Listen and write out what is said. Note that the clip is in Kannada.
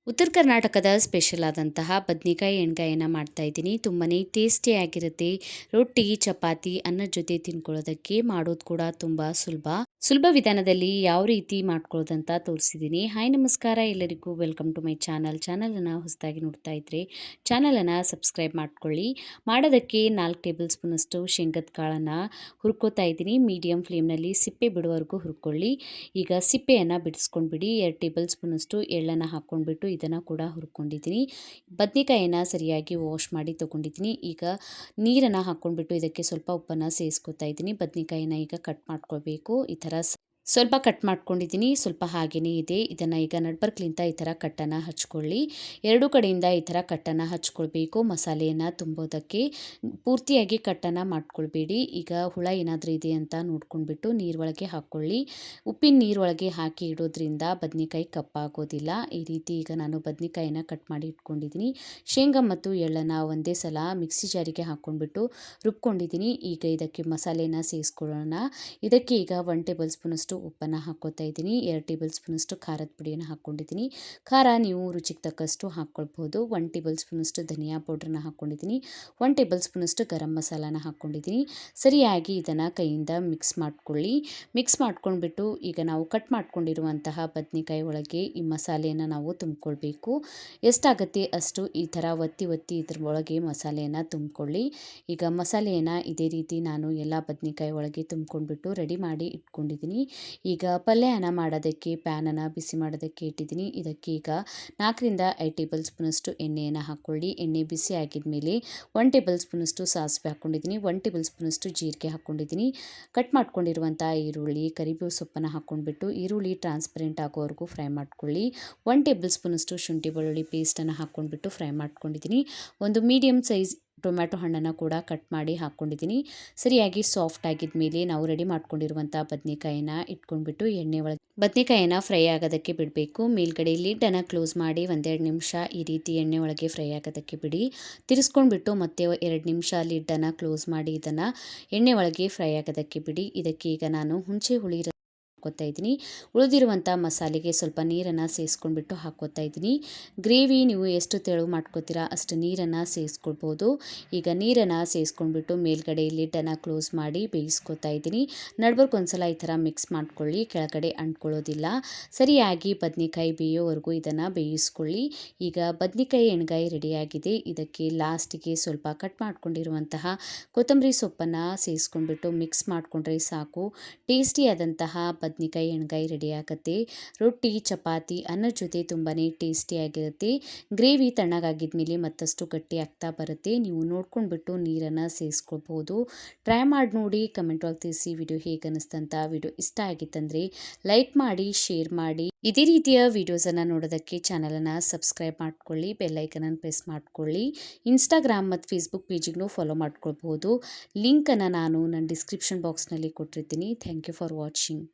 ಉತ್ತರ ಕರ್ನಾಟಕದ ಸ್ಪೆಷಲ್ ಆದಂತಹ ಬದ್ನಿಕಾಯಿ ಎಣ್ಗಾಯಿನ ಮಾಡ್ತಾ ಇದ್ದೀನಿ. ತುಂಬಾನೇ ಟೇಸ್ಟಿಯಾಗಿರುತ್ತೆ. ರೊಟ್ಟಿ, ಚಪಾತಿ, ಅನ್ನದ ಜೊತೆ ತಿನ್ಕೊಳ್ಳೋದಕ್ಕೆ ಮಾಡೋದು ಕೂಡ ತುಂಬ ಸುಲಭ. ಸುಲಭ ವಿಧಾನದಲ್ಲಿ ಯಾವ ರೀತಿ ಮಾಡ್ಕೊಳ್ಳೋದಂತ ತೋರಿಸಿದ್ದೀನಿ. ಹಾಯ್ ನಮಸ್ಕಾರ ಎಲ್ಲರಿಗೂ, ವೆಲ್ಕಮ್ ಟು ಮೈ ಚಾನಲ್. ಚಾನಲನ್ನು ಹೊಸದಾಗಿ ನೋಡ್ತಾ ಇದ್ರೆ ಚಾನಲನ್ನು ಸಬ್ಸ್ಕ್ರೈಬ್ ಮಾಡ್ಕೊಳ್ಳಿ. ಮಾಡೋದಕ್ಕೆ 4 ಟೇಬಲ್ ಸ್ಪೂನಷ್ಟು ಶೇಂಗದ ಕಾಳನ್ನು ಹುರ್ಕೋತಾ ಇದ್ದೀನಿ. ಮೀಡಿಯಂ ಫ್ಲೇಮ್ನಲ್ಲಿ ಸಿಪ್ಪೆ ಬಿಡುವವರೆಗೂ ಹುರ್ಕೊಳ್ಳಿ. ಈಗ ಸಿಪ್ಪೆಯನ್ನು ಬಿಡಿಸ್ಕೊಂಡ್ಬಿಡಿ. 2 ಟೇಬಲ್ ಸ್ಪೂನಷ್ಟು ಎಳ್ಳನ್ನು ಹಾಕ್ಕೊಂಡ್ಬಿಟ್ಟು ಇದನ್ನು ಕೂಡ ಹುರ್ಕೊಂಡಿದ್ದೀನಿ. ಬದನೆಕಾಯಿನ ಸರಿಯಾಗಿ ವಾಶ್ ಮಾಡಿ ತೊಗೊಂಡಿದ್ದೀನಿ. ಈಗ ನೀರನ್ನು ಹಾಕ್ಕೊಂಡ್ಬಿಟ್ಟು ಇದಕ್ಕೆ ಸ್ವಲ್ಪ ಉಪ್ಪನ್ನು ಸೇರಿಸ್ಕೊತಾ ಇದ್ದೀನಿ. ಬದನೆಕಾಯಿನ ಈಗ ಕಟ್ ಮಾಡ್ಕೊಳ್ಬೇಕು. ಈ ಥರ ಸ್ವಲ್ಪ ಕಟ್ ಮಾಡ್ಕೊಂಡಿದ್ದೀನಿ, ಸ್ವಲ್ಪ ಹಾಗೇ ಇದೆ. ಇದನ್ನು ಈಗ ನಡ್ಬರ್ಕ್ಲಿಂತ ಈ ಥರ ಕಟ್ಟನ್ನು ಹಚ್ಕೊಳ್ಳಿ. ಎರಡೂ ಕಡೆಯಿಂದ ಈ ಥರ ಕಟ್ಟನ್ನು ಹಚ್ಕೊಳ್ಬೇಕು. ಮಸಾಲೆಯನ್ನು ತುಂಬೋದಕ್ಕೆ ಪೂರ್ತಿಯಾಗಿ ಕಟ್ಟನ್ನು ಮಾಡ್ಕೊಳ್ಬೇಡಿ. ಈಗ ಹುಳ ಏನಾದರೂ ಇದೆ ಅಂತ ನೋಡ್ಕೊಂಡ್ಬಿಟ್ಟು ನೀರೊಳಗೆ ಹಾಕ್ಕೊಳ್ಳಿ. ಉಪ್ಪಿನ ನೀರೊಳಗೆ ಹಾಕಿ ಇಡೋದ್ರಿಂದ ಬದನೆಕಾಯಿ ಕಪ್ಪಾಗೋದಿಲ್ಲ. ಈ ರೀತಿ ಈಗ ನಾನು ಬದನೆಕಾಯಿನ ಕಟ್ ಮಾಡಿ ಇಟ್ಕೊಂಡಿದ್ದೀನಿ. ಶೇಂಗಾ ಮತ್ತು ಎಳ್ಳನ್ನು ಒಂದೇ ಸಲ ಮಿಕ್ಸಿ ಜಾರಿಗೆ ಹಾಕ್ಕೊಂಡ್ಬಿಟ್ಟು ರುಬ್ಕೊಂಡಿದ್ದೀನಿ. ಈಗ ಇದಕ್ಕೆ ಮಸಾಲೆನ ಸೇರಿಸ್ಕೊಳ್ಳೋಣ. ಇದಕ್ಕೆ ಈಗ 1 ಟೇಬಲ್ ಸ್ಪೂನಷ್ಟು ಉಪ್ಪನ್ನು ಹಾಕ್ಕೋತಾ ಇದ್ದೀನಿ. 2 ಟೇಬಲ್ ಸ್ಪೂನಷ್ಟು ಖಾರದ ಪುಡಿಯನ್ನು ಹಾಕ್ಕೊಂಡಿದ್ದೀನಿ. ಖಾರ ನೀವು ರುಚಿಗೆ ತಕ್ಕಷ್ಟು ಹಾಕ್ಕೊಳ್ಬೋದು. 1 ಟೇಬಲ್ ಸ್ಪೂನಷ್ಟು ಧನಿಯಾ ಪೌಡ್ರನ್ನ ಹಾಕ್ಕೊಂಡಿದ್ದೀನಿ. 1 ಟೇಬಲ್ ಸ್ಪೂನಷ್ಟು ಗರಂ ಮಸಾಲಾನ ಹಾಕ್ಕೊಂಡಿದ್ದೀನಿ. ಸರಿಯಾಗಿ ಇದನ್ನು ಕೈಯಿಂದ ಮಿಕ್ಸ್ ಮಾಡ್ಕೊಳ್ಳಿ. ಮಿಕ್ಸ್ ಮಾಡ್ಕೊಂಡ್ಬಿಟ್ಟು ಈಗ ನಾವು ಕಟ್ ಮಾಡ್ಕೊಂಡಿರುವಂತಹ ಬದನೆಕಾಯಿ ಒಳಗೆ ಈ ಮಸಾಲೆಯನ್ನು ನಾವು ತುಂಬಿಕೊಳ್ಬೇಕು. ಎಷ್ಟಾಗುತ್ತೆ ಅಷ್ಟು ಈ ಥರ ಒತ್ತಿ ಒತ್ತಿ ಇದ್ರ ಒಳಗೆ ಮಸಾಲೆಯನ್ನು ತುಂಬಿಕೊಳ್ಳಿ. ಈಗ ಮಸಾಲೆಯನ್ನು ಇದೇ ರೀತಿ ನಾನು ಎಲ್ಲ ಬದನೆಕಾಯಿ ಒಳಗೆ ತುಂಬ್ಕೊಂಡ್ಬಿಟ್ಟು ರೆಡಿ ಮಾಡಿ ಇಟ್ಕೊಂಡಿದ್ದೀನಿ. ಈಗ ಪಲ್ಯನ ಮಾಡೋದಕ್ಕೆ ಪ್ಯಾನನ್ನು ಬಿಸಿ ಮಾಡೋದಕ್ಕೆ ಇಟ್ಟಿದ್ದೀನಿ. ಇದಕ್ಕೆ ಈಗ 4 ರಿಂದ 5 ಟೇಬಲ್ ಸ್ಪೂನಷ್ಟು ಎಣ್ಣೆಯನ್ನು ಹಾಕ್ಕೊಳ್ಳಿ. ಎಣ್ಣೆ ಬಿಸಿ ಆಗಿದ ಮೇಲೆ 1 ಟೇಬಲ್ ಸ್ಪೂನಷ್ಟು ಸಾಸಿವೆ ಹಾಕ್ಕೊಂಡಿದ್ದೀನಿ. 1 ಟೇಬಲ್ ಸ್ಪೂನಷ್ಟು ಜೀರಿಗೆ ಹಾಕ್ಕೊಂಡಿದ್ದೀನಿ. ಕಟ್ ಮಾಡ್ಕೊಂಡಿರುವಂಥ ಈರುಳ್ಳಿ, ಕರಿಬೇವು ಸೊಪ್ಪನ್ನು ಹಾಕ್ಕೊಂಡ್ಬಿಟ್ಟು ಈರುಳ್ಳಿ ಟ್ರಾನ್ಸ್ಪರೆಂಟ್ ಆಗೋವರೆಗೂ ಫ್ರೈ ಮಾಡ್ಕೊಳ್ಳಿ. 1 ಟೇಬಲ್ ಸ್ಪೂನಷ್ಟು ಶುಂಠಿ ಬೆಳ್ಳುಳ್ಳಿ ಪೇಸ್ಟನ್ನು ಹಾಕ್ಕೊಂಡ್ಬಿಟ್ಟು ಫ್ರೈ ಮಾಡ್ಕೊಂಡಿದ್ದೀನಿ. ಒಂದು ಮೀಡಿಯಮ್ ಸೈಜ್ ಟೊಮ್ಯಾಟೊ ಹಣ್ಣನ್ನು ಕೂಡ ಕಟ್ ಮಾಡಿ ಹಾಕ್ಕೊಂಡಿದ್ದೀನಿ. ಸರಿಯಾಗಿ ಸಾಫ್ಟ್ ಆಗಿದ ಮೇಲೆ ನಾವು ರೆಡಿ ಮಾಡ್ಕೊಂಡಿರುವಂಥ ಬದನೆಕಾಯಿನ ಇಟ್ಕೊಂಡ್ಬಿಟ್ಟು ಎಣ್ಣೆ ಒಳಗೆ ಬದನೆಕಾಯಿನ ಫ್ರೈ ಆಗೋದಕ್ಕೆ ಬಿಡಬೇಕು. ಮೇಲ್ಗಡೆ ಲಿಡ್ಡನ್ನು ಕ್ಲೋಸ್ ಮಾಡಿ 1-2 ನಿಮಿಷ ಈ ರೀತಿ ಎಣ್ಣೆ ಒಳಗೆ ಫ್ರೈ ಆಗೋದಕ್ಕೆ ಬಿಡಿ. ತಿರ್ಸ್ಕೊಂಡ್ಬಿಟ್ಟು ಮತ್ತೆ 2 ನಿಮಿಷ ಲಿಡ್ಡನ್ನು ಕ್ಲೋಸ್ ಮಾಡಿ ಇದನ್ನು ಎಣ್ಣೆ ಒಳಗೆ ಫ್ರೈ ಆಗೋದಕ್ಕೆ ಬಿಡಿ. ಇದಕ್ಕೆ ಈಗ ನಾನು ಹುಣಸೆ ಹುಳಿ ಹಾಕ್ಕೋತಾ ಇದ್ದೀನಿ. ಉಳಿದಿರುವಂಥ ಮಸಾಲೆಗೆ ಸ್ವಲ್ಪ ನೀರನ್ನು ಸೇರಿಸ್ಕೊಂಡ್ಬಿಟ್ಟು ಹಾಕ್ಕೋತಾ ಇದ್ದೀನಿ. ಗ್ರೇವಿ ನೀವು ಎಷ್ಟು ತೆಳು ಮಾಡ್ಕೋತೀರಾ ಅಷ್ಟು ನೀರನ್ನು ಸೇರಿಸ್ಕೊಳ್ಬೋದು. ಈಗ ನೀರನ್ನು ಸೇರಿಸ್ಕೊಂಡ್ಬಿಟ್ಟು ಮೇಲ್ಗಡೆ ಲಿಡ್ಡನ್ನು ಕ್ಲೋಸ್ ಮಾಡಿ ಬೇಯಿಸ್ಕೊತಾ ಇದ್ದೀನಿ. ನಡ್ಬರ್ಕ್ ಒಂದ್ಸಲ ಈ ಥರ ಮಿಕ್ಸ್ ಮಾಡ್ಕೊಳ್ಳಿ, ಕೆಳಗಡೆ ಅಂಟ್ಕೊಳ್ಳೋದಿಲ್ಲ. ಸರಿಯಾಗಿ ಬದನೆಕಾಯಿ ಬೇಯೋವರೆಗೂ ಇದನ್ನು ಬೇಯಿಸ್ಕೊಳ್ಳಿ. ಈಗ ಬದನೆಕಾಯಿ ಎಣ್ಗಾಯಿ ರೆಡಿಯಾಗಿದೆ. ಇದಕ್ಕೆ ಲಾಸ್ಟಿಗೆ ಸ್ವಲ್ಪ ಕಟ್ ಮಾಡ್ಕೊಂಡಿರುವಂತಹ ಕೊತ್ತಂಬರಿ ಸೊಪ್ಪನ್ನು ಸೇರಿಸ್ಕೊಂಡ್ಬಿಟ್ಟು ಮಿಕ್ಸ್ ಮಾಡಿಕೊಂಡ್ರೆ ಸಾಕು. ಟೇಸ್ಟಿಯಾದಂತಹ ಬದನೆಕಾಯಿ ಎಣ್ಗಾಯಿ ರೆಡಿ ಆಗುತ್ತೆ. ರೊಟ್ಟಿ, ಚಪಾತಿ, ಅನ್ನದ ಜೊತೆ ತುಂಬಾ ಟೇಸ್ಟಿಯಾಗಿರುತ್ತೆ. ಗ್ರೇವಿ ತಣ್ಣಗಾಗಿದ್ಮೇಲೆ ಮತ್ತಷ್ಟು ಗಟ್ಟಿ ಆಗ್ತಾ ಬರುತ್ತೆ. ನೀವು ನೋಡ್ಕೊಂಡ್ಬಿಟ್ಟು ನೀರನ್ನು ಸೇರಿಸ್ಕೊಳ್ಬೋದು. ಟ್ರೈ ಮಾಡಿ ನೋಡಿ, ಕಮೆಂಟ್ ಒಳಗೆ ತಿಳಿಸಿ ವಿಡಿಯೋ ಹೇಗೆ ಅನ್ನಿಸ್ತಂತ. ವಿಡಿಯೋ ಇಷ್ಟ ಆಗಿತ್ತಂದರೆ ಲೈಕ್ ಮಾಡಿ, ಶೇರ್ ಮಾಡಿ. ಇದೇ ರೀತಿಯ ವಿಡಿಯೋಸನ್ನು ನೋಡೋದಕ್ಕೆ ಚಾನಲನ್ನು ಸಬ್ಸ್ಕ್ರೈಬ್ ಮಾಡ್ಕೊಳ್ಳಿ, ಬೆಲ್ಲೈಕನನ್ನು ಪ್ರೆಸ್ ಮಾಡ್ಕೊಳ್ಳಿ. ಇನ್ಸ್ಟಾಗ್ರಾಮ್ ಮತ್ತು ಫೇಸ್ಬುಕ್ ಪೇಜಿಗೂ ಫಾಲೋ ಮಾಡ್ಕೊಳ್ಬೋದು. ಲಿಂಕನ್ನು ನಾನು ನನ್ನ ಡಿಸ್ಕ್ರಿಪ್ಷನ್ ಬಾಕ್ಸ್ನಲ್ಲಿ ಕೊಟ್ಟಿರ್ತೀನಿ. Thank you for watching.